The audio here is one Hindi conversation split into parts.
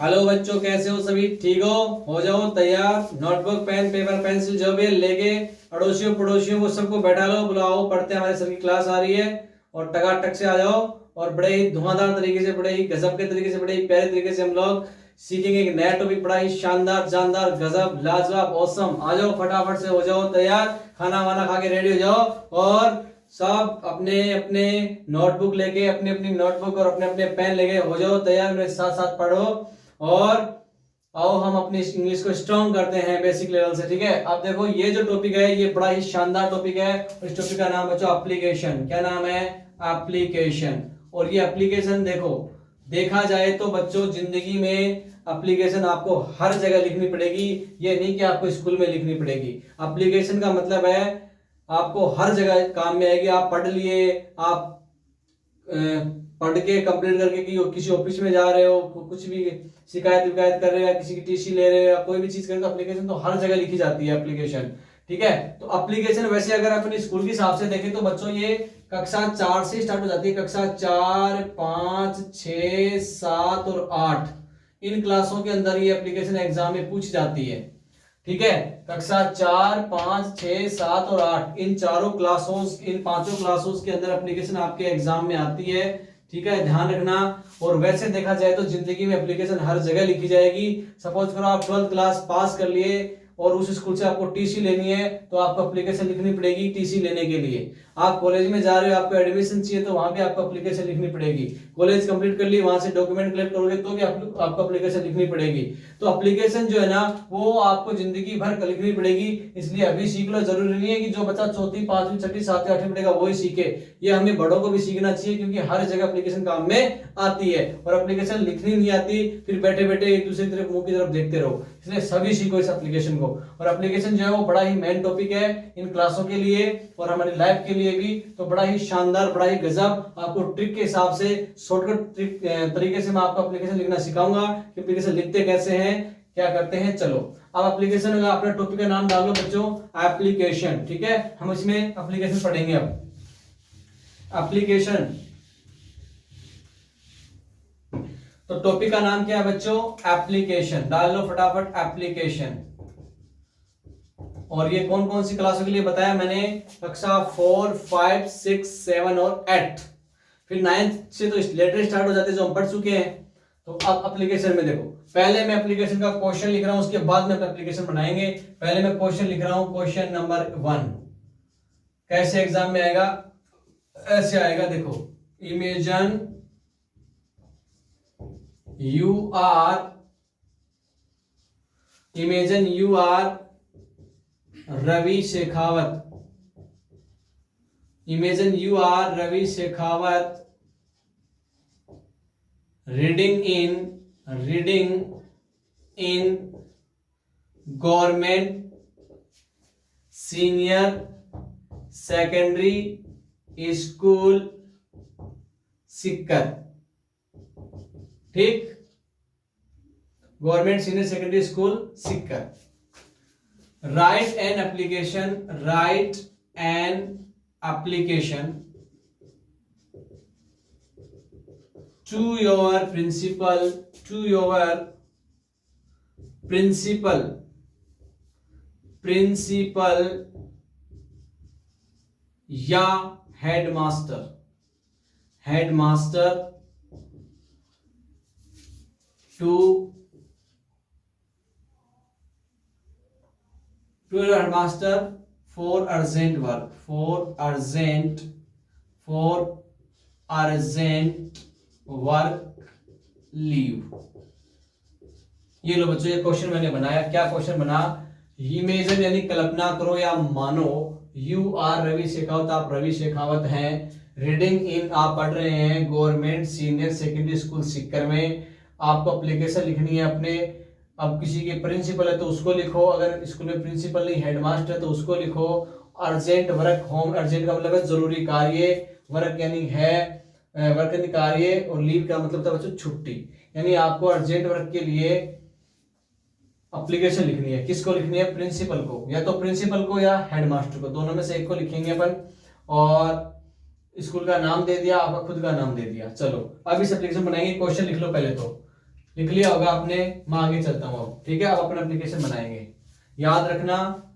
हेलो बच्चों, कैसे हो? सभी ठीक हो जाओ तैयार। नोटबुक, पेन, पेपर, पेंसिल जो भी है लेके अड़ोसियों पड़ोसियों को सबको बैठा लो, बुलाओ, पढ़ते हैं, हमारे सर की क्लास आ रही है। और टकाटक से आ जाओ और बड़े ही धुआंधार तरीके से, बड़े ही गजब के तरीके से, बड़े ही प्यारे तरीके से हम लोग सीखेंगे एक नया टॉपिक। बड़ा ही शानदार, जानदार, गजब, लाजवाब, औसम। आ जाओ फटाफट से, हो जाओ तैयार, खाना वाना खा के रेडी हो जाओ। और सब अपने अपने नोटबुक लेके, अपनी अपनी नोटबुक और अपने अपने पेन लेके हो जाओ तैयार, मेरे साथ साथ पढ़ो। और आओ हम अपनी इंग्लिश को स्ट्रॉन्ग करते हैं बेसिक लेवल से, ठीक है। अब देखो, ये जो टॉपिक है ये बड़ा ही शानदार टॉपिक है। इस टॉपिक का नाम बच्चों एप्लीकेशन। क्या नाम है? एप्लीकेशन। और ये एप्लीकेशन देखो, देखा जाए तो बच्चों जिंदगी में एप्लीकेशन आपको हर जगह लिखनी पड़ेगी। ये नहीं कि आपको स्कूल में लिखनी पड़ेगी। एप्लीकेशन का मतलब है आपको हर जगह काम में आएगी। आप पढ़ लिए, आप पढ़ के कंप्लीट करके कि किसी ऑफिस में जा रहे हो, कुछ भी शिकायत विकायत कर रहे हो या किसी की टीसी ले रहे हो या कोई भी चीज कर रहे हो, तो एप्लीकेशन तो हर जगह लिखी जाती है एप्लीकेशन, ठीक है। तो एप्लीकेशन वैसे अगर अपने स्कूल के हिसाब से देखें तो बच्चों ये कक्षा 4 से स्टार्ट हो जाती है। कक्षा 4, 5, 6, 7 और 8 इन क्लासों के अंदर ये एप्लीकेशन एग्जाम में पूछी जाती है, ठीक है। कक्षा 4, 5, 6, 7 और 8 इन चारों क्लासों, इन पांचों क्लासों के अंदर एप्लीकेशन आपके एग्जाम में आती है, ठीक है, ध्यान रखना। और वैसे देखा जाए तो जिंदगी में एप्लीकेशन हर जगह लिखी जाएगी। सपोज करो आप 12th क्लास पास कर लिए और उस स्कूल से आपको टीसी लेनी है, तो आपको एप्लीकेशन लिखनी पड़ेगी टीसी लेने के लिए। आप कॉलेज में जा रहे हो, आपको एडमिशन चाहिए, तो वहां भी आपको एप्लीकेशन लिखनी पड़ेगी। कॉलेज कंप्लीट कर लिए, वहां से डॉक्यूमेंट कलेक्ट करोगे तो भी आपको एप्लीकेशन लिखनी पड़ेगी। तो एप्लीकेशन जो है ना वो आपको जिंदगी भर लिखनी पड़ेगी। इसलिए अभी सीख लो, जरूरी नहीं है कि जो बच्चा 4th, 5वीं, 6ठी, 7वीं, 8वीं पढ़ेगा वही सीखे। ये हमें बड़ों को भी सीखना चाहिए, क्योंकि हर जगह एप्लीकेशन काम में आती है। और एप्लीकेशन लिखनी नहीं आती, फिर बैठे बैठे एक दूसरे की तरफ, मुंह की तरफ देखते रहो। इसलिए सभी सीखो इस एप्लीकेशन को। और एप्लीकेशन जो है वो बड़ा ही मेन टॉपिक है इन क्लासों के लिए और हमारी लाइफ के लिए भी। तो बड़ा ही शानदार, बड़ा ही गजब, आपको ट्रिक के हिसाब से, शॉर्टकट ट्रिक तरीके से मैं आपको एप्लीकेशन लिखना सिखाऊंगा कि एप्लीकेशन लिखते कैसे हैं, क्या करते हैं। चलो अब एप्लीकेशन में अपने टॉपिक का नाम डाल लो बच्चों, एप्लीकेशन, ठीक है। हम इसमें एप्लीकेशन पढ़ेंगे। अब एप्लीकेशन, तो टॉपिक का नाम क्या है बच्चों? एप्लीकेशन। डाल लो फटाफट एप्लीकेशन। और ये कौन कौन सी क्लासों के लिए बताया मैंने? कक्षा 4, 5, 6, 7 और 8। फिर 9th से तो लेटर स्टार्ट हो जाते हैं जो हम पढ़ चुके हैं। तो अब एप्लीकेशन में देखो, पहले मैं एप्लीकेशन का क्वेश्चन लिख रहा हूं, उसके बाद में एप्लीकेशन बनाएंगे। पहले मैं क्वेश्चन लिख रहा हूं, क्वेश्चन नंबर 1 कैसे एग्जाम में आएगा? ऐसे आएगा, देखो, imagine you are Ravi Shekhawat. Imagine you are Ravi Shekhawat reading in government senior secondary school Sikar, ठीक, government senior secondary school Sikar. Write an application to your principal या headmaster to your headmaster for urgent work leave. ये लो बच्चों, ये क्वेश्चन मैंने बनाया। क्या क्वेश्चन बना? इमेजिन यानी कल्पना करो या मानो, यू आर रवि शेखावत, आप रवि शेखावत हैं, रीडिंग इन आप पढ़ रहे हैं गवर्नमेंट सीनियर सेकेंडरी स्कूल सिक्कर में। आपको एप्लीकेशन लिखनी है अपने, अब किसी के प्रिंसिपल है तो उसको लिखो, अगर स्कूल में प्रिंसिपल नहीं हेडमास्टर है तो उसको लिखो। अर्जेंट वर्क, होम अर्जेंट का मतलब है जरूरी कार्य, वर्क यानी है वर्क यानी कार्य, और लीव का मतलब था बच्चों छुट्टी। यानी आपको अर्जेंट वर्क के लिए एप्लीकेशन लिखनी है। किसको लिखनी है? प्रिंसिपल को, या तो प्रिंसिपल को या हेडमास्टर को, दोनों में से एक को लिखेंगे अपन। और स्कूल का नाम दे दिया, आपका खुद का नाम दे दिया। चलो अब इस एप्लीकेशन बनाएंगे। क्वेश्चन लिख लो पहले तो, लिख लिया होगा आपने। मैं आगे चलता हूं अब, ठीक है। अब अपना एप्लीकेशन बनाएंगे। याद रखना,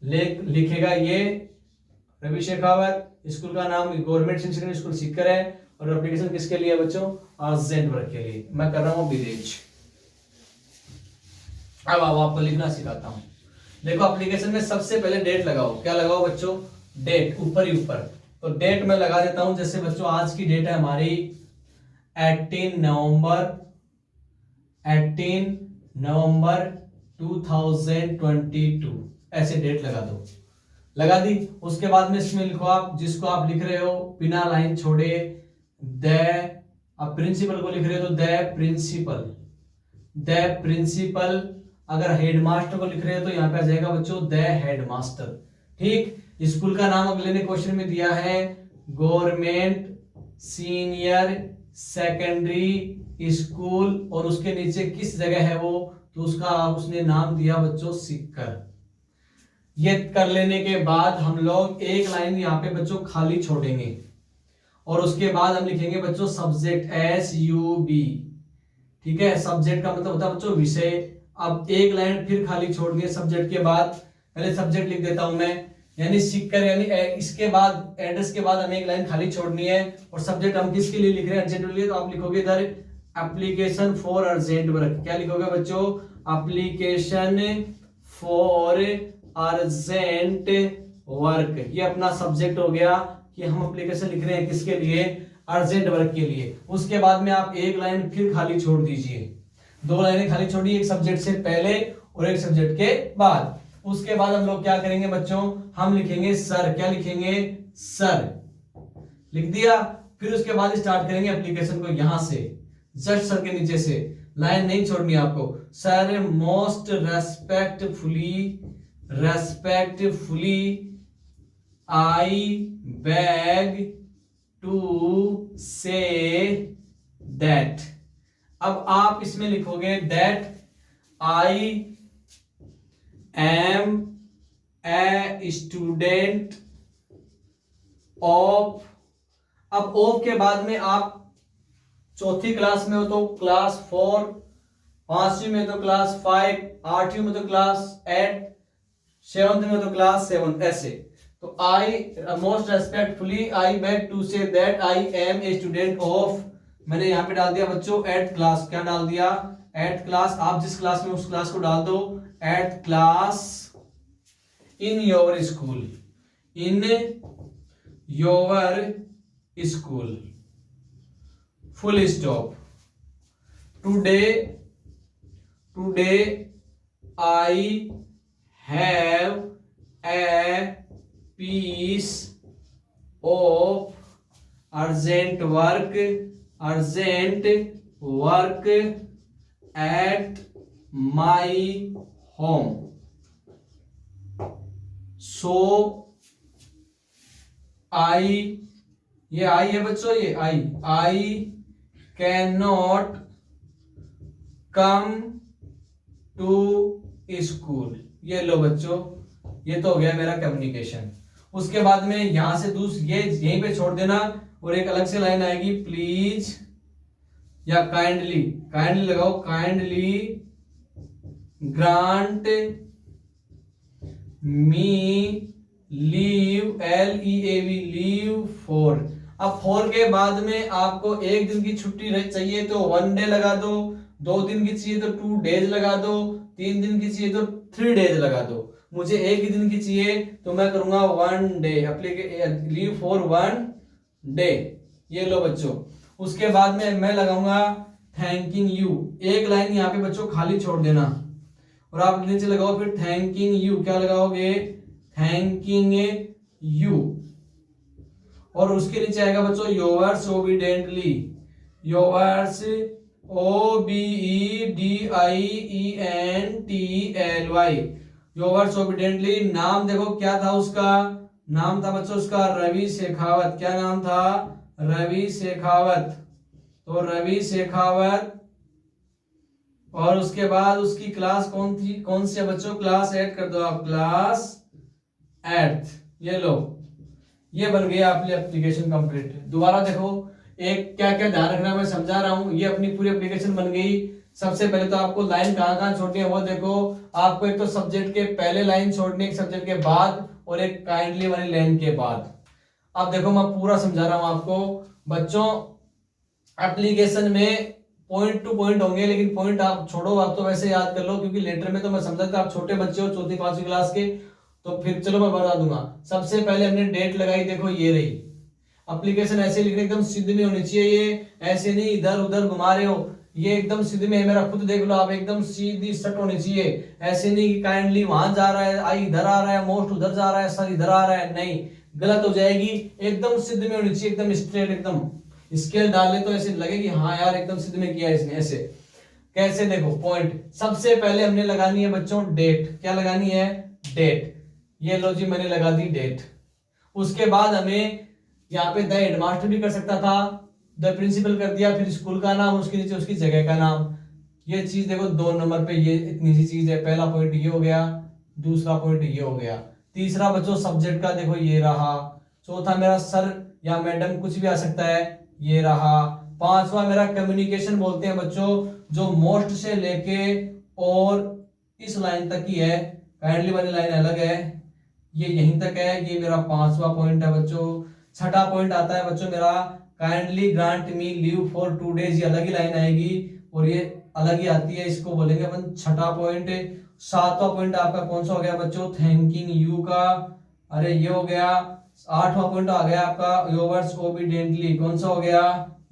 लिखेगा ये रवि शेखावत, स्कूल का नाम गवर्नमेंट सेकेंडरी स्कूल सीकर है, और एप्लीकेशन किसके लिए है बच्चों? अर्जेंट वर्क के लिए। मैं कर रहा हूं विदेश। अब आपको लिखना सिखाता हूं। देखो एप्लीकेशन में सबसे पहले डेट लगाओ। क्या लगाओ बच्चों? डेट, ऊपर ही ऊपर। तो डेट में लगा देता हूं, जैसे बच्चों आज की डेट है हमारी 18 नवंबर 2022, ऐसे डेट लगा दो। लगा दी। उसके बाद में इसमें लिखो आप जिसको आप लिख रहे हो, बिना लाइन छोड़े, द, अब प्रिंसिपल को लिख रहे हो तो द प्रिंसिपल। अगर हेडमास्टर को लिख रहे हो तो यहाँ पे आ जाएगा बच्चों द हेडमास्टर। ठीक। स्कूल का नाम अगले ने क्वेश्चन में दिया है गवर्नमेंट सीनियर सेकेंडरी स्कूल, और उसके नीचे किस जगह है वो, तो उसका उसने नाम दिया बच्चों सीकर। ये कर लेने के बाद हम लोग एक लाइन यहाँ पे बच्चों खाली छोड़ेंगे, और उसके बाद हम लिखेंगे बच्चों सब्जेक्ट SUB। ठीक है, सब्जेक्ट का मतलब होता है बच्चों विषय। अब एक लाइन फिर खाली छोड़नी है सब्जेक्ट के बाद। पहले सब्जेक्ट लिख देता हूं मैं, यानी सीकर, यानी इसके बाद एड्रेस के बाद हमें एक लाइन खाली छोड़नी है, और सब्जेक्ट हम किसके लिए लिख रहे हैं? अर्जेंट के लिए। तो आप लिखोगे इधर एप्लीकेशन फॉर अर्जेंट वर्क। क्या लिखोगे बच्चों? Application for urgent work. ये अपना सब्जेक्ट हो गया कि हम एप्लीकेशन लिख रहे हैं किसके लिए? अर्जेंट वर्क के लिए। उसके बाद में आप एक लाइन फिर खाली छोड़ दीजिए। दो लाइनें खाली छोड़ी, एक सब्जेक्ट से पहले और एक सब्जेक्ट के बाद। उसके बाद हम लोग क्या करेंगे बच्चों? हम लिखेंगे सर। क्या लिखेंगे? सर। लिख दिया। फिर उसके बाद स्टार्ट करेंगे एप्लीकेशन को यहां से, जस्ट सर के नीचे से। लाइन नहीं छोड़नी आपको। Sir most respectfully I beg to say that. अब आप इसमें लिखोगे that I am a student of. अब ऑफ के बाद में आप चौथी क्लास में हो तो क्लास 4, 5वीं में तो क्लास 5, 8वीं में तो क्लास 8, 7th में तो क्लास 7, ऐसे। तो I most respectfully I beg to say that I am a student of, मैंने यहां पे डाल दिया बच्चों 8th क्लास। क्या डाल दिया? 8th class. आप जिस क्लास में उस क्लास को डाल दो। 8th class in your school, in your school, full stop. Today I have a piece of urgent work at my home, so I, ये आई है बच्चों, ये I can not come to school. ये लो बच्चों, ये तो हो गया मेरा कम्युनिकेशन। उसके बाद में यहां से ये यहीं पे छोड़ देना, और एक अलग से लाइन आएगी प्लीज या काइंडली लगाओ, kindly grant me leave, LEAV, leave for. अब 4 के बाद में आपको एक दिन की छुट्टी चाहिए तो 1 डे लगा दो, 2 दिन की चाहिए तो 2 डेज लगा दो, 3 दिन की चाहिए तो 3 डेज लगा दो। मुझे एक ही दिन की चाहिए तो मैं करूंगा 1 डे, लीव फॉर 1 डे। ये लो बच्चों। उसके बाद में मैं लगाऊंगा थैंकिंग यू। एक लाइन यहाँ पे बच्चों खाली छोड़ देना, और आप नीचे लगाओ फिर थैंकिंग यू। क्या लगाओगे? Thanking you. और उसके नीचे आएगा बच्चों yours obediently, yours OBEDIENTLY, yours obediently. नाम देखो क्या था उसका? नाम था बच्चों उसका रवि शेखावत। क्या नाम था? रवि शेखावत। तो रवि शेखावत। और उसके बाद उसकी क्लास कौन थी, कौन सी है बच्चों? क्लास 8 कर दो आप, क्लास 8। ये लो, ये बन गया आपकी एप्लीकेशन कंप्लीट। दोबारा देखो, एक क्या क्या ध्यान रखना मैं समझा रहा हूं। ये अपनी पूरी एप्लीकेशन बन गई। सबसे पहले तो आपको लाइन कहाँ कहाँ छोड़नी है वो देखो। आपको एक तो सब्जेक्ट के पहले लाइन छोड़नी है, एक सब्जेक्ट के बाद और एक काइंडली वाली लाइन के बाद। अब देखो मैं पूरा समझा रहा हूं आपको बच्चों। एप्लीकेशन में पॉइंट टू पॉइंट होंगे, लेकिन पॉइंट आप छोड़ो, आप तो वैसे याद कर लो, क्योंकि लेटर में तो मैं समझा था आप छोटे बच्चे हो, चौथी पांचवी क्लास के, तो फिर चलो मैं बता दूंगा। सबसे पहले हमने डेट लगाई, देखो ये रही। एप्लीकेशन ऐसे लिखने एकदम सीधे में होनी चाहिए, ये ऐसे नहीं इधर उधर घुमा रहे हो, ये एकदम सीधे में है। मेरा खुद देख लो आप, एकदम सीधी सट होनी चाहिए। ऐसे नहीं कि काइंडली वहां जा रहा है, आई इधर आ रहा है, मोस्ट उधर जा रहा है, सर इधर आ रहा है, नहीं, गलत हो जाएगी। एकदम सीधे में होनी चाहिए, एकदम स्ट्रेट, एकदम स्केल डाले तो ऐसे लगे कि हाँ यार एकदम सीधे में किया इसने। ऐसे कैसे देखो पॉइंट, सबसे पहले हमने लगानी है बच्चों डेट। क्या लगानी है? डेट। ये लो जी मैंने लगा दी डेट। उसके बाद हमें यहाँ पे द हेडमास्टर भी कर सकता था, द प्रिंसिपल कर दिया, फिर स्कूल का नाम, उसके नीचे उसकी जगह का नाम। ये चीज देखो 2 नंबर पे, ये इतनी सी चीज है। पहला पॉइंट ये हो गया, दूसरा पॉइंट ये हो गया। तीसरा बच्चों सब्जेक्ट का देखो ये रहा। चौथा मेरा सर या मैडम कुछ भी आ सकता है, ये रहा। पांचवा मेरा कम्युनिकेशन बोलते हैं बच्चों, जो मोस्ट से लेके और इस लाइन तक ही है, काइंडली वाली लाइन अलग है, ये यहीं तक है, ये मेरा पांचवा पॉइंट है बच्चों। छठा पॉइंट आता है बच्चों मेरा kindly grant me leave for 2 days, ये अलग ही लाइन आएगी और ये अलग ही आती है, इसको बोलेंगे अपन छठा पॉइंट। सातवां पॉइंट आपका कौन सा हो गया बच्चों? थैंकिंग यू का, अरे ये हो गया। आठवां पॉइंट आ गया आपका योवर्स ओबीडियंटली, कौन सा हो गया?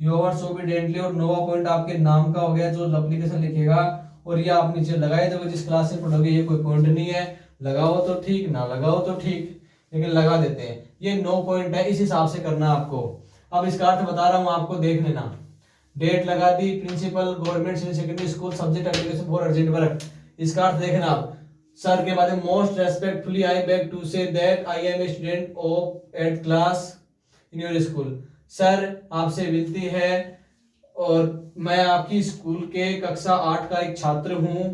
Yours obediently. और नौवां पॉइंट आपके नाम का हो गया, जो एप्लीकेशन लिखेगा। और ये आप नीचे लगाए दोगे जिस क्लास में पढ़ोगे, ये कोई पॉइंट नहीं है, लगाओ तो ठीक, ना लगाओ तो ठीक, लेकिन लगा देते हैं। ये 9 पॉइंट है, इस हिसाब से करना है आपको। अब इसका अर्थ बता रहा हूं आपको, देख लेना। डेट लगा दी, principal, government senior secondary school, subject application for urgent work. इसका अर्थ देखना आप, सर के बाद most respectfully I beg to say that I am a student of eight class in your school. Sir आपसे विनती है और मैं आपकी स्कूल के कक्षा 8 का एक छात्र हूं।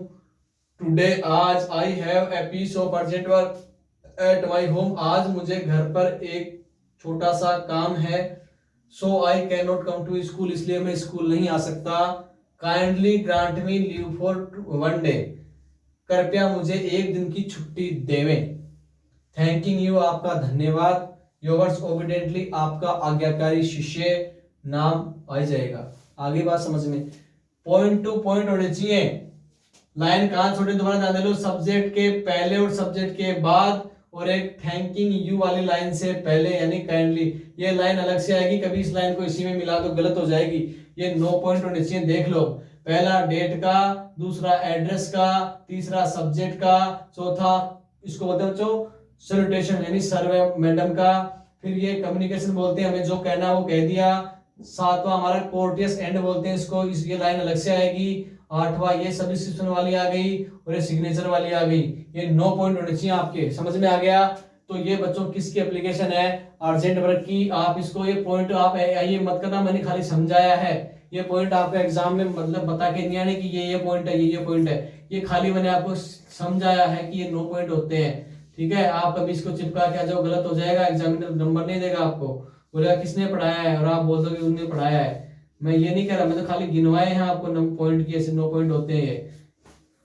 टुडे आज I have a piece of urgent work at my home, आज मुझे घर पर एक छोटा सा काम है। So I can not come to school, इसलिए मैं स्कूल नहीं आ सकता। Kindly grant me leave for 1 day, कृपया मुझे एक दिन की छुट्टी देवें। थैंकिंग यू आपका धन्यवाद, योवर्स ओबीडियंटली आपका आज्ञाकारी शिष्य, नाम आ जाएगा। आगे बात समझ में, पॉइंट टू पॉइंट होने चाहिए। लाइन कहां छोटे दोबारा ध्यान दे लो, सब्जेक्ट के पहले और सब्जेक्ट के बाद, और एक थैंकिंग यू वाली लाइन से पहले यानी काइंडली। ये लाइन अलग से आएगी, कभी इस लाइन को इसी में मिला तो गलत हो जाएगी। ये 9 पॉइंट होने चाहिए, देख लो। पहला डेट का, दूसरा एड्रेस का, तीसरा सब्जेक्ट का, चौथा इसको बोलते हैं बच्चों सैल्यूटेशन यानी सर मैडम का। फिर ये कम्युनिकेशन बोलते हैं, हमें जो कहना है वो कह दिया। सातवां हमारा कोर्टियस एंड बोलते हैं इसको, ये लाइन अलग से आएगी। आठवां ये सब्स्टिट्यूशन वाली आ गई और ये सिग्नेचर वाली आ गई। ये 9 पॉइंट होने चाहिए आपके, समझ में आ गया? तो ये बच्चों किसकी एप्लीकेशन है? अर्जेंट वर्क की। आप इसको ये पॉइंट आप ये मत करना मैंने खाली समझाया है, ये पॉइंट आपके एग्जाम में मतलब बता के नहीं आने कि ये पॉइंट है, ये पॉइंट है। ये खाली मैंने आपको समझाया है कि ये 9 पॉइंट होते हैं, ठीक है? आप कभी इसको चिपका के आ जाओ, गलत हो जाएगा, एग्जामिनर नंबर नहीं देगा आपको, बोलेगा किसने पढ़ाया है, और आप बोल दो कि उन्होंने पढ़ाया है। मैं ये नहीं कह रहा, मैं तो खाली गिनवाए हैं आपको पॉइंट की, ऐसे 9 पॉइंट होते हैं।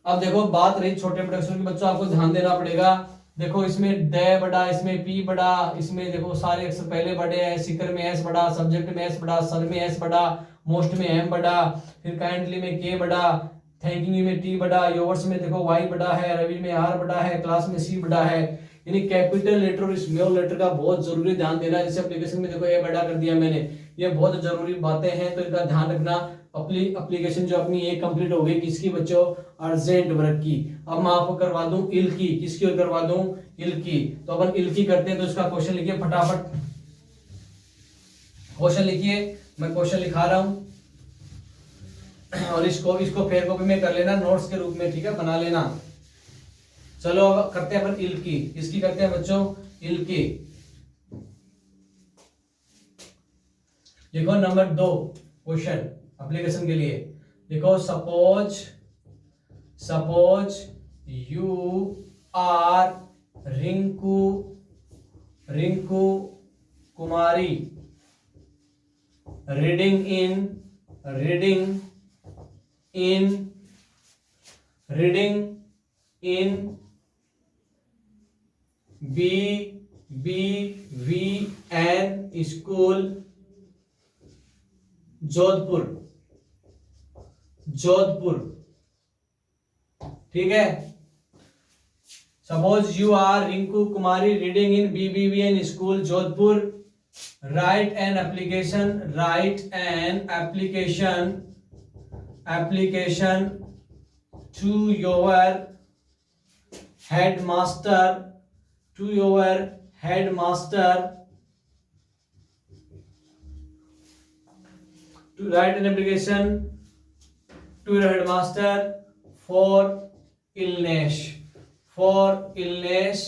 अब देखो बात रही छोटे प्रोडक्शन की, बच्चों आपको ध्यान देना पड़ेगा। देखो इसमें द बड़ा, इसमें पी बड़ा, इसमें देखो सारे अक्षर पहले बड़े हैं, सिकर में एस बड़ा, सब्जेक्ट में एस बड़ा, सर में एस बड़ा, मोस्ट में एम बड़ा, फिर काइंडली में के बड़ा, थैंकिंग यू में टी बड़ा, योवर्स में देखो वाई बड़ा है, रवि में आर बड़ा है, क्लास में सी बड़ा है। यानी कैपिटल लेटर और स्मॉल लेटर का बहुत जरूरी ध्यान देना है। जैसे एप्लीकेशन में देखो ये बड़ा कर दिया मैंने, ये बहुत जरूरी बातें हैं, तो इनका ध्यान रखना। अपनी एप्लीकेशन जो अपनी एक कंप्लीट हो गई किसकी बच्चों? अर्जेंट वर्क की। अब मैं आपको करवा दूं इल की, किसकी ओर करवा दूं? इल की। तो अपन इल की करते हैं, तो इसका क्वेश्चन लिखिए फटाफट, क्वेश्चन लिखिए, मैं क्वेश्चन लिखा रहा हूं और इसको फेयर कॉपी में कर लेना नोट्स के रूप में, ठीक है? बना लेना। चलो अब करते हैं अपन इल की, इसकी करते हैं बच्चों इल की। देखो नंबर 2 क्वेश्चन एप्लीकेशन के लिए, देखो suppose you are Rinku Kumari reading in reading in BBVN school Jodhpur, Jodhpur, ठीक है। Suppose you are Rinku Kumari reading in BBVN school Jodhpur, right an application, right an application to your headmaster, to your headmaster, to write an application to your headmaster for illness, for illness।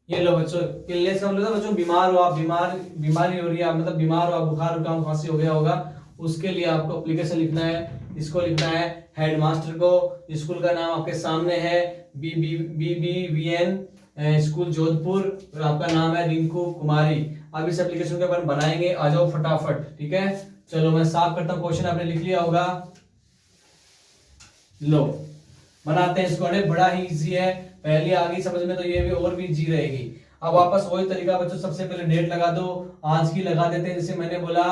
ये लो बच्चों, illness का मतलब बच्चों बीमार हो आप, बीमारी हो रही है, मतलब बीमार हो आप, बुखार जुकाम खांसी हो गया होगा, उसके लिए आपको एप्लीकेशन लिखना है। इसको लिखना है हेडमास्टर को, स्कूल का नाम आपके सामने है BBVN स्कूल जोधपुर, और आपका नाम है रिंकू कुमारी। अब इस एप्लीकेशन के अपन बनाएंगे, आ जाओ फटाफट, ठीक है। चलो मैं साफ करता हूँ, क्वेश्चन आपने लिख लिया होगा, लो बनाते हैं इसको। अरे बड़ा ही इजी है, पहले आ गई समझ में तो ये भी और भी इजी रहेगी। अब वापस वही तरीका बच्चों, सबसे पहले डेट लगा दो, आज की लगा देते हैं। जैसे मैंने बोला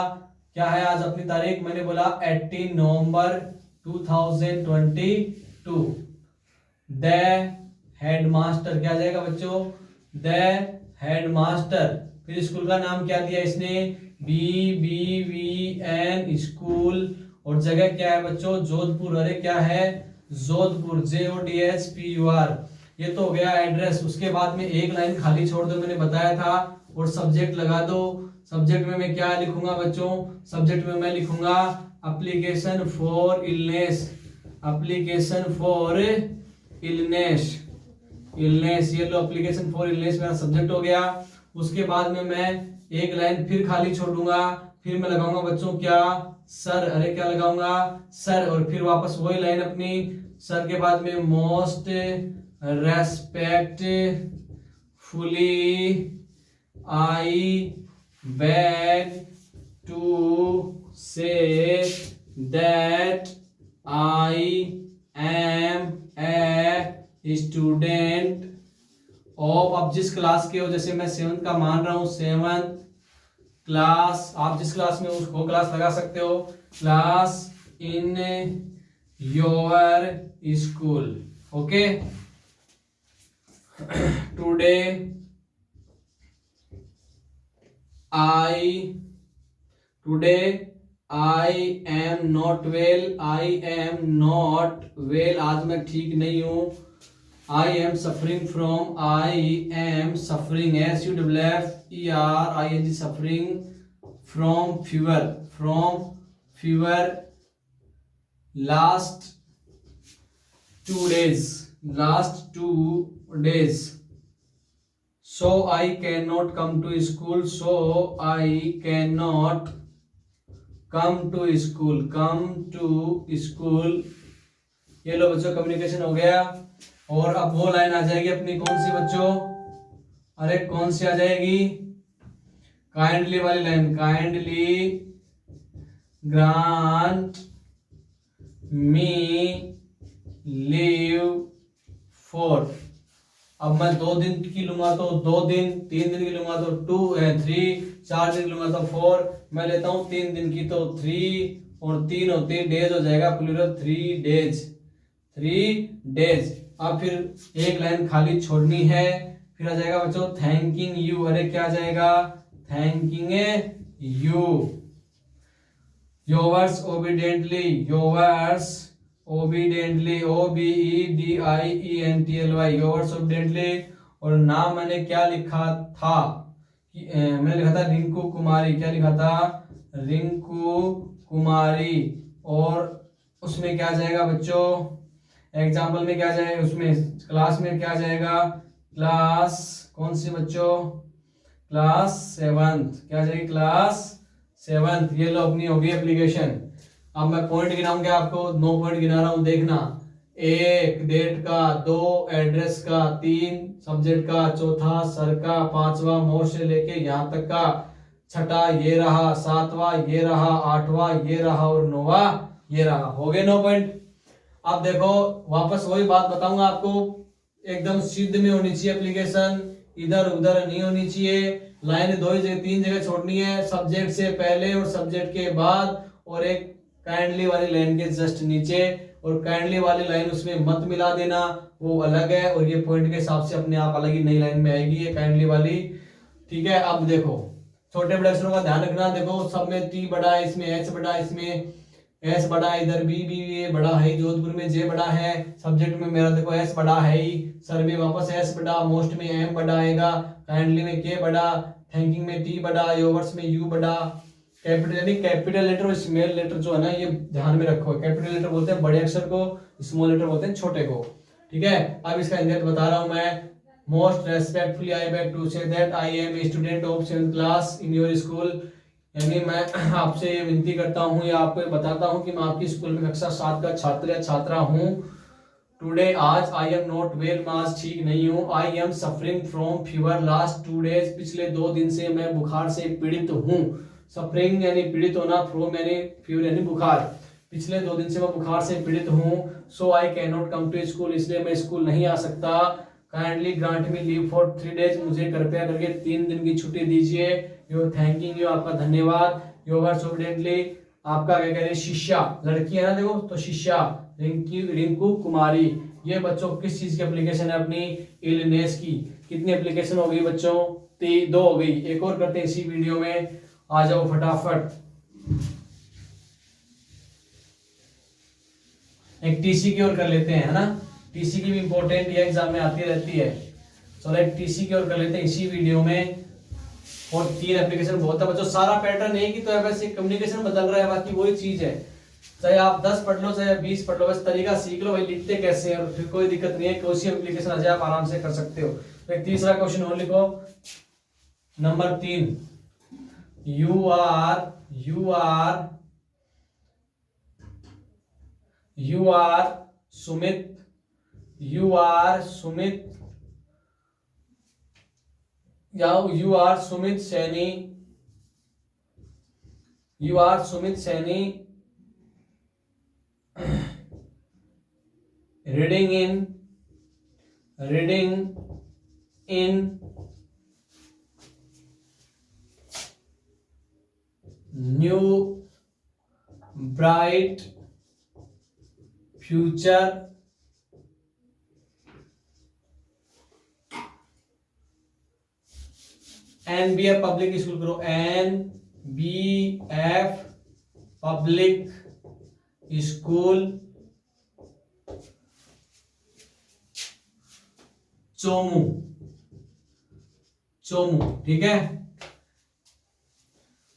क्या है आज अपनी तारीख, मैंने बोला 18 नवंबर 2022। द हेडमास्टर क्या जाएगा बच्चों, द हेडमास्टर, फिर स्कूल का नाम क्या दिया इसने, BBVN स्कूल, और जगह क्या है बच्चों, जोधपुर। अरे क्या है, जोधपुर, JODHPUR। ये तो हो गया एड्रेस। उसके बाद में एक लाइन खाली छोड़ दो, मैंने बताया था, और सब्जेक्ट लगा दो। सब्जेक्ट में मैं क्या लिखूंगा बच्चों, सब्जेक्ट में मैं लिखूंगा application for illness, application for illness, illness. ये लो एप्लीकेशन फॉर इलनेस मेरा सब्जेक्ट हो गया। उसके बाद में मैं एक लाइन फिर खाली छोड़ूंगा, फिर मैं लगाऊंगा बच्चों क्या, सर। अरे क्या लगाऊंगा, सर, और फिर वापस वही लाइन अपनी, सर के बाद में most respectfully I beg to say that I am a student of, आप जिस क्लास के हो, जैसे मैं 7th का मान रहा हूं, 7th क्लास, आप जिस क्लास में उसको क्लास लगा सकते हो, class in your school, okay. Today I am not well, I am not well, आज मैं ठीक नहीं हूं। I am suffering from, I am suffering, SUFFERING, suffering from fever, from fever last 2 days, last 2 days। So I cannot come to school, so I cannot come to school, come to school। ये लो बच्चों कम्युनिकेशन हो गया। और अब वो लाइन आ जाएगी अपनी, कौन सी बच्चों, अरे कौन सी आ जाएगी, काइंडली वाली line, kindly grant me leave for. अब मैं 2 दिन की लूंगा तो 2 दिन, 3 दिन की लूंगा तो 3, 4 दिन की लूंगा तो 4, मैं लेता हूं 3 दिन की तो 3, और 3 होते डेज हो जाएगा, प्लूरल 3 days, 3 days। अब फिर एक लाइन खाली छोड़नी है, फिर आ जाएगा बच्चों थैंकिंग यू। अरे क्या आ जाएगा, thanking you. Yours obediently, yours obediently, OBEDIENTLY, yours obediently. और नाम मैंने क्या लिखा था, मैंने लिखा था रिंकू कुमारी, क्या लिखा था, रिंकू कुमारी। और उसमें क्या जाएगा बच्चों, एग्जाम्पल में क्या जाएगा, उसमें क्लास में क्या जाएगा, क्लास कौन सी बच्चों, क्लास 7th, क्या जाएगी, क्लास 7th। ये लो अपनी होगी एप्लीकेशन। अब मैं पॉइंट गिनाऊंगा आपको, 9 पॉइंट गिना रहा हूं, देखना। 1 डेट का, 2 एड्रेस का, 3 सब्जेक्ट का, 4 सर का, 5वां मोर से लेके यहाँ तक का, 6वां ये रहा, 7वां ये रहा, 8वां ये रहा, और 9वां ये रहा, हो गए 9 पॉइंट। अब देखो वापस वही बात बताऊंगा आपको, एकदम सिद्ध में होनी चाहिए एप्लीकेशन, इधर उधर नहीं होनी चाहिए। लाइन 3 जगह छोड़नी है, सब्जेक्ट से पहले और सब्जेक्ट के बाद, और एक काइंडली वाली लाइन के जस्ट नीचे, और काइंडली वाली लाइन उसमें मत मिला देना, वो अलग है, और ये पॉइंट के हिसाब से अपने आप अलग ही नई लाइन में आएगी ये काइंडली वाली। ठीक है, अब देखो छोटे बड़े अक्षरों का ध्यान रखना। देखो सब में टी बड़ा है, इसमें एच बड़ा है, इसमें एस बड़ा है, इधर बी भी बड़ा है, जोधपुर में जे बड़ा है, सब्जेक्ट में मेरा देखो एस बड़ा है ही, सर में वापस एस बड़ा, मोस्ट में एम बड़ा आएगा, काइंडली में के बड़ा, थैंकिंग में टी बड़ा, योवर्स में यू बड़ा। कैपिटल यानी कैपिटल लेटर और स्मॉल लेटर जो है ना, ये ध्यान में रखो। कैपिटल लेटर बोलते हैं बड़े अक्षर को, स्मॉल लेटर बोलते हैं छोटे को। ठीक है, अब इसका इंडेक्स बता रहा हूं मैं। Most respectfully I beg to say that I am a student of 7th class in your school. यानी मैं आपसे ये विनती करता हूँ या आपको बताता हूँ कि मैं आपकी स्कूल में कक्षा 7 का छात्र या छात्रा हूँ। टुडे आज आई एम नॉट वेल, मैं आज ठीक नहीं हूँ। I am suffering from fever last 2 days, पिछले 2 दिन से मैं बुखार से पीड़ित हूँ। सफरिंग यानी पीड़ित होना, फ्रॉम यानी फीवर यानी बुखार, पिछले 2 दिन से मैं बुखार से पीड़ित हूँ। So I can not come to school, इसलिए मैं स्कूल नहीं आ सकता। Kindly grant me leave for 3 days, मुझे कृपया करके 3 दिन की छुट्टी दीजिए। यू थैंकिंग यू, आपका धन्यवाद। योवर्स ओबिडेंटली, आपका क्या कह रहे हैं, शिष्या, लड़की है ना देखो, तो शिष्या रिंकू कुमारी। ये बच्चों किस चीज की एप्लीकेशन है, अपनी इलनेस की। कितनी एप्लीकेशन हो गई बच्चों, 2 हो गई। एक और करते हैं इसी वीडियो में, आ जाओ फटाफट। एक टीसी की ओर कर लेते हैं, है ना, टीसी की भी इंपॉर्टेंट ये एग्जाम में आती रहती है। चलो एक टीसी की ओर कर लेते हैं इसी वीडियो में। और 3 एप्लीकेशन बहुत है बच्चों, सारा पैटर्न एक ही तो है, वैसे कम्युनिकेशन बदल रहा है, बाकी वही चीज है। चाहे आप 10 पढ़ लो चाहे 20 पढ़ लो, बस तरीका सीख लो भाई लिखते कैसे हैं, और फिर कोई दिक्कत नहीं है, कोई सी एप्लीकेशन आ जाए आप आराम से कर सकते हो। तो एक तीसरा क्वेश्चन और लिखो, number 3। You are Sumit, you are Sumit Saini reading in new bright future NBF public school करो, NBF पब्लिक स्कूल चोमू। ठीक है,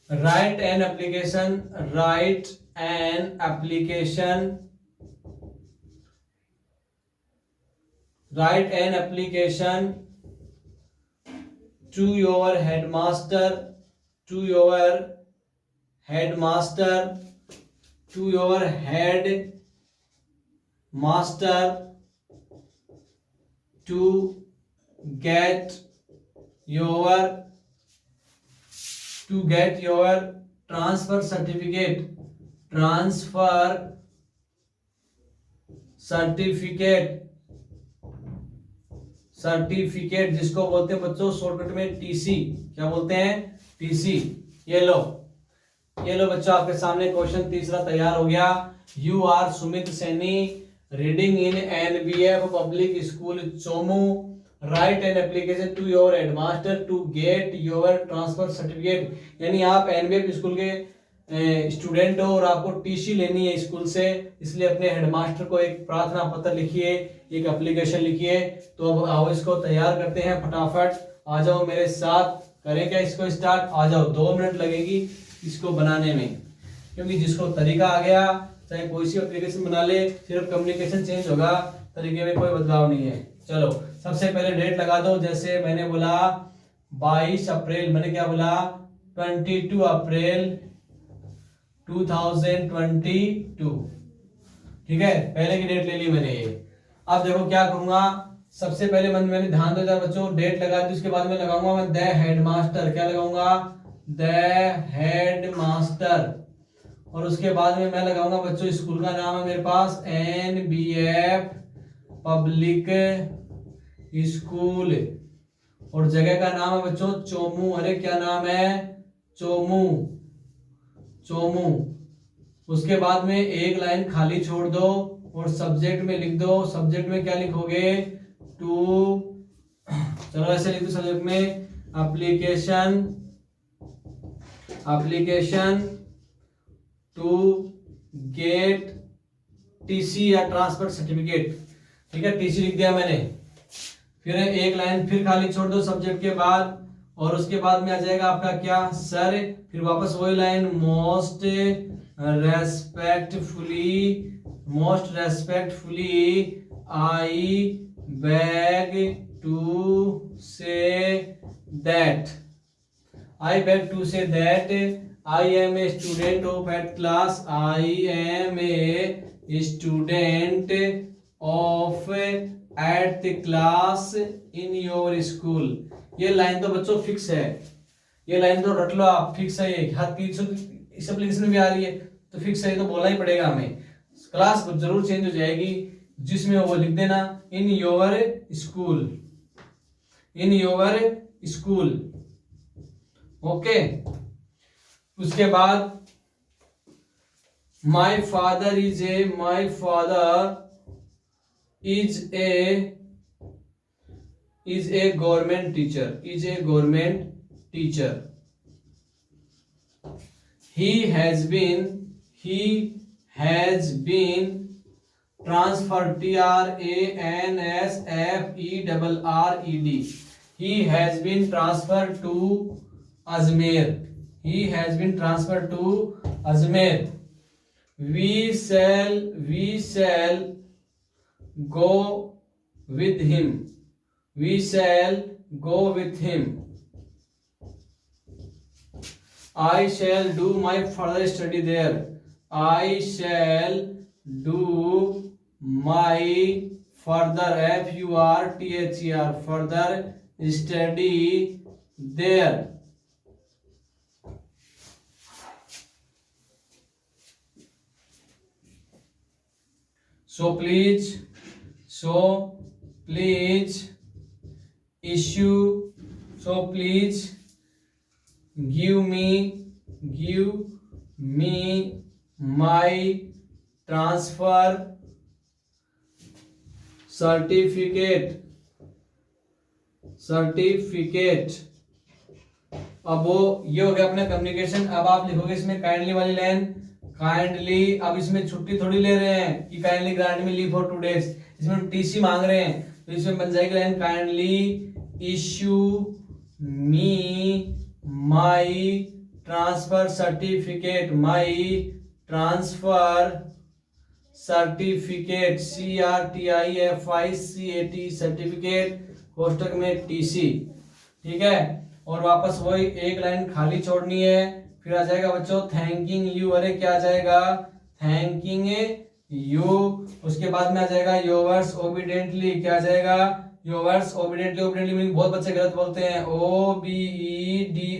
right an application to your headmaster to get your transfer certificate जिसको बोलते हैं बच्चों शॉर्टकट में टीसी, क्या बोलते हैं, टीसी। ये लो बच्चों, आपके सामने क्वेश्चन तीसरा तैयार हो गया। You are Sumit Saini reading in NBF public school Chomu, right an application to your headmaster to get your transfer certificate. यानी आप NBF स्कूल के स्टूडेंट हो और आपको टीसी लेनी है स्कूल से, इसलिए अपने हेडमास्टर को एक प्रार्थना पत्र लिखिए, एक एप्लीकेशन लिखिए। तो अब आओ इसको तैयार करते हैं फटाफट, आ जाओ मेरे साथ, करें क्या इसको स्टार्ट, आ जाओ। 2 मिनट लगेगी इसको बनाने में, क्योंकि जिसको तरीका आ गया चाहे कोई सी एप्लीकेशन बना ले, सिर्फ कम्युनिकेशन चेंज होगा, तरीके में कोई बदलाव नहीं है। चलो सबसे पहले डेट लगा दो, जैसे मैंने बोला 22 अप्रैल, मैंने क्या बोला 22 अप्रैल 2022। ठीक है, पहले की डेट ले ली मैंने ये। अब देखो क्या करूंगा, सबसे पहले मैंने ध्यान देता बच्चों, डेट लगा दी, उसके बाद में लगाऊंगा मैं द हेडमास्टर, क्या लगाऊंगा, द हेडमास्टर। और उसके बाद में मैं लगाऊंगा बच्चों, स्कूल का नाम है मेरे पास NBF पब्लिक स्कूल, और जगह का नाम है बच्चों चोमू। अरे क्या नाम है? चोमू, चोमू। उसके बाद में एक लाइन खाली छोड़ दो और सब्जेक्ट में लिख दो। सब्जेक्ट में क्या लिखोगे? टू, चलो ऐसे लिख दो सब्जेक्ट में, application, application to get TC या ट्रांसफर सर्टिफिकेट। ठीक है, टीसी लिख दिया मैंने। फिर एक लाइन फिर खाली छोड़ दो सब्जेक्ट के बाद, और उसके बाद में आ जाएगा आपका क्या? सर। फिर वापस वही line, most respectfully, most respectfully I beg to say that, I beg to say that I am a student of eight class, I am a student of eighth class in your school. ये लाइन तो बच्चों फिक्स है, ये लाइन तो रट लो आप, फिक्स है ये, हर 300 इस एप्लीकेशन में भी आ रही है तो फिक्स है, तो बोलना ही पड़ेगा हमें। क्लास जरूर चेंज हो जाएगी, जिसमें वो लिख देना इन your school, in your school. Okay, उसके बाद माई father is A, my father is a government teacher, is a government teacher. He has been transferred, TRANSFERRED, he has been transferred to Ajmer, he has been transferred to Ajmer. We shall go with him, we shall go with him. I shall do my further study there, I shall do my further, FURTHER, further study there. So please give me my transfer certificate. अब वो ये हो गया अपना कम्युनिकेशन। अब आप लिखोगे इसमें काइंडली वाली लाइन, काइंडली। अब इसमें छुट्टी थोड़ी ले रहे हैं कि kindly grant me leave for 2 days, इसमें टीसी मांग रहे हैं, तो इसमें बन जाएगी लाइन काइंडली इश्यू मी माई ट्रांसफर सर्टिफिकेट, माई ट्रांसफर सर्टिफिकेट, CRTIFICAT सर्टिफिकेट, कोष्टक में टीसी। ठीक है, और वापस वही एक लाइन खाली छोड़नी है। फिर आ जाएगा बच्चों थैंकिंग यू। अरे क्या आ जाएगा? Thanking you. उसके बाद में आ जाएगा योवर्स ओबीडेंटली। क्या आ जाएगा? Yours obediently. ओबीडेंटली मीनिंग बहुत बच्चे गलत बोलते हैं, OBEDIENTLY,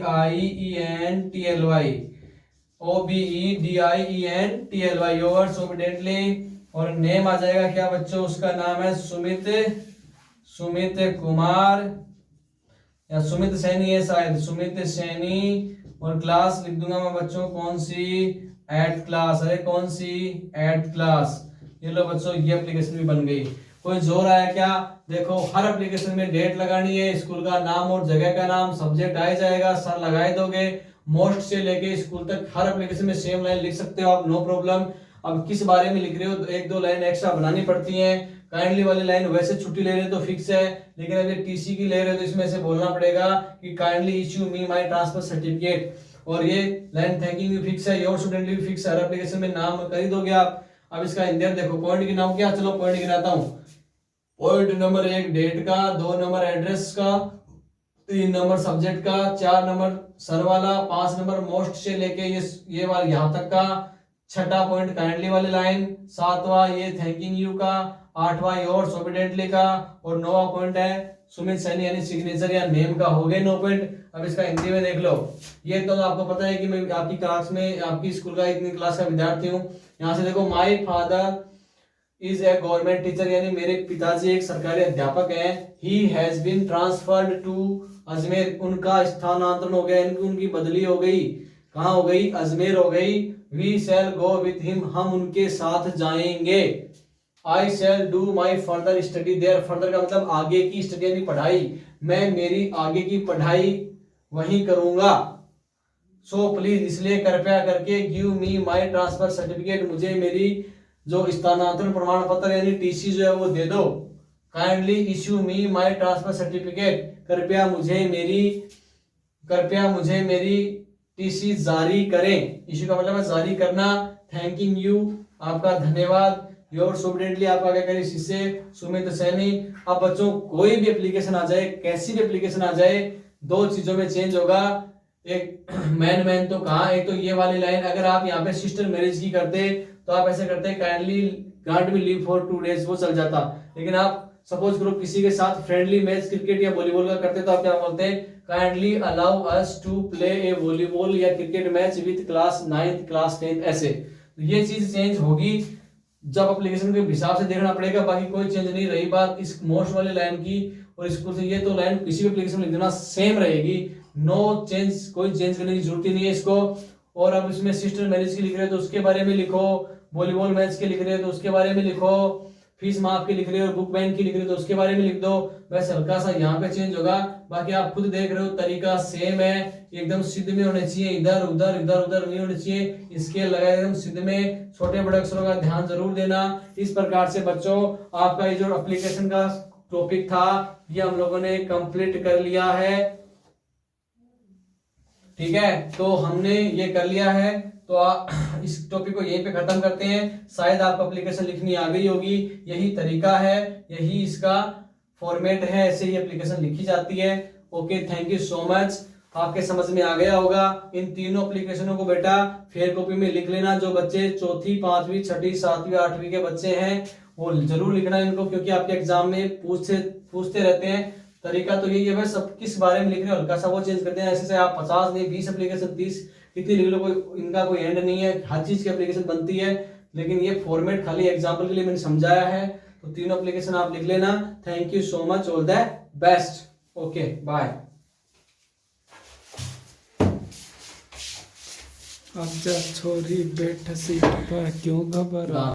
OBEDIENTLY, योवर्स ओबीडेंटली। और नेम आ जाएगा क्या बच्चों? उसका नाम है सुमित कुमार या सुमित सैनी है शायद, सुमित सैनी। और क्लास लिख दूंगा मैं बच्चों कौन सी? 8th class. अरे कौन सी? 8th class. ये लो बच्चों, ये एप्लीकेशन भी बन गई। कोई जोर आया क्या? देखो हर एप्लीकेशन में डेट लगानी है, स्कूल का नाम और जगह का नाम, सब्जेक्ट आ जाएगा, सर लगा दोगे। मोस्ट से लेके स्कूल तक हर एप्लीकेशन में सेम लाइन लिख सकते हो आप, नो प्रॉब्लम। अब किस बारे में लिख रहे हो तो 1-2 लाइन एक्स्ट्रा बनानी पड़ती है। काइंडली वाली लाइन वैसे छुट्टी ले रहे हो तो फिक्स है, लेकिन अभी टीसी की ले रहे हो तो इसमें से बोलना पड़ेगा कि kindly issue me my transfer certificate. और ये लाइन थैंकिंग यू फिक्स है, योर स्टूडेंट भी फिक्स है, हर एप्लीकेशन में नाम कर ही दोगे आप। अब इसका इंडियन देखो, पॉइंट गिनाओ क्या? चलो पॉइंट गिनाता हूँ। पॉइंट नंबर 1 डेट का, 2 नंबर एड्रेस का, 3 नंबर सब्जेक्ट का, 4 नंबर सर वाला, 5 नंबर मोस्ट से लेके ये वाला यहाँ तक का, 6ठा पॉइंट काइंडली वाली लाइन, 7वां ये थैंकिंग यू का, 8वां योर्स ओबीडेंटली का, और 9वां पॉइंट है सुमित सैनी यानी सिग्नेचर या नेम का हो गया 9 पॉइंट। अब इसका हिंदी में देख लो। ये तो आपको पता है कि मैं आपकी क्लास में, आपकी स्कूल का इतनी क्लास का विद्यार्थी हूँ। यहाँ से देखो, my father is a government teacher, यानी मेरे पिताजी एक सरकारी अध्यापक हैं। He has been transferred to Ajmer, उनका स्थानांतरण हो गया, उनकी बदली हो गई। कहाँ हो गई? अजमेर हो गई। We shall go with him, हम उनके साथ जाएंगे। I shall do my further study there, further का मतलब आगे की स्टडी यानी पढ़ाई, मैं मेरी आगे की पढ़ाई वहीं करूंगा। सो प्लीज, इसलिए कृपया करके गिव मी माई ट्रांसफर सर्टिफिकेट, मुझे मेरी जो स्थानांतरण प्रमाण पत्र यानी टीसी जो है वो दे दो। काइंडली इश्यू मी माई ट्रांसफर सर्टिफिकेट, कृपया मुझे मेरी टीसी जारी करें। इश्यू का मतलब है जारी करना। थैंकिंग यू, आपका धन्यवाद। योर सुपरिटेंडेंटली, आपका क्या करें शिष्य सुमित सैनी। अब बच्चों, कोई भी एप्लीकेशन आ जाए, कैसी भी एप्लीकेशन आ जाए, दो चीजों में चेंज होगा। एक मैन तो कहा, एक तो ये वाली लाइन, अगर आप यहाँ पे सिस्टर मैरिज की करते तो आप ऐसे करते, kindly grant me leave for 2 days, वो चल जाता। लेकिन आप सपोज करो किसी के साथ फ्रेंडली मैच क्रिकेट या वॉलीबॉल का करते तो आप क्या बोलते हैं? Kindly allow us to play a volleyball या cricket match with class 9th class 10th, ऐसे। तो ये चीज चेंज होगी जब एप्लीकेशन के हिसाब से देखना पड़ेगा, बाकी कोई चेंज नहीं। रही बात इस मोस्ट वाली लाइन की और स्कूल से, ये तो लाइन किसी भी एप्लीकेशन में लिख देना सेम रहेगी, नो चेंज, कोई चेंज करने की जरूरत ही नहीं है इसको। और अब इसमें सिस्टर मैरिज की लिख रहे हो तो उसके बारे में लिखो, वॉलीबॉल मैच के लिख रहे हो तो उसके बारे में लिखो, फीस माफ की लिख रहे हो, बुक बैंक की लिख रहे हो तो उसके बारे में लिख दो। बस हल्का सा यहाँ पे चेंज होगा, बाकी आप खुद देख रहे हो तरीका सेम है। एकदम सिद्ध में होने चाहिए, इधर उधर नहीं होने चाहिए। स्केल लगाए एकदम सिद्ध में, छोटे बड़े अक्षरों का ध्यान जरूर देना। इस प्रकार से बच्चों, आपका ये जो एप्लीकेशन का टॉपिक था ये हम लोगों ने कंप्लीट कर लिया है। ठीक है, तो हमने ये कर लिया है, तो इस टॉपिक को यहीं पे खत्म करते हैं। शायद आपको एप्लीकेशन लिखनी आ गई होगी, यही तरीका है, यही इसका फॉर्मेट है, ऐसे ही एप्लीकेशन लिखी जाती है। Okay, thank you so much, आपके समझ में आ गया होगा। इन तीनों एप्लीकेशनों को बेटा फेयर कॉपी में लिख लेना। जो बच्चे 4th 5वीं 6ठी 7वीं 8वीं के बच्चे हैं वो जरूर लिखना इनको, क्योंकि आपके एग्जाम में पूछते रहते हैं। तरीका तो यही है, बस सब किस बारे में लिख रहे हो हल्का सा वो चेंज करते हैं। ऐसे से आप 50 नहीं 20 एप्लीकेशन 30 कितनी लिख लो, कोई इनका कोई एंड नहीं है, हर चीज की एप्लीकेशन बनती है। लेकिन ये फॉर्मेट खाली एग्जाम्पल के लिए मैंने समझाया है। तो तीनों एप्लीकेशन आप लिख लेना। Thank you so much, all the best. Okay, bye. अब जा छोरी बैठ सीट पर, क्यों घबरा।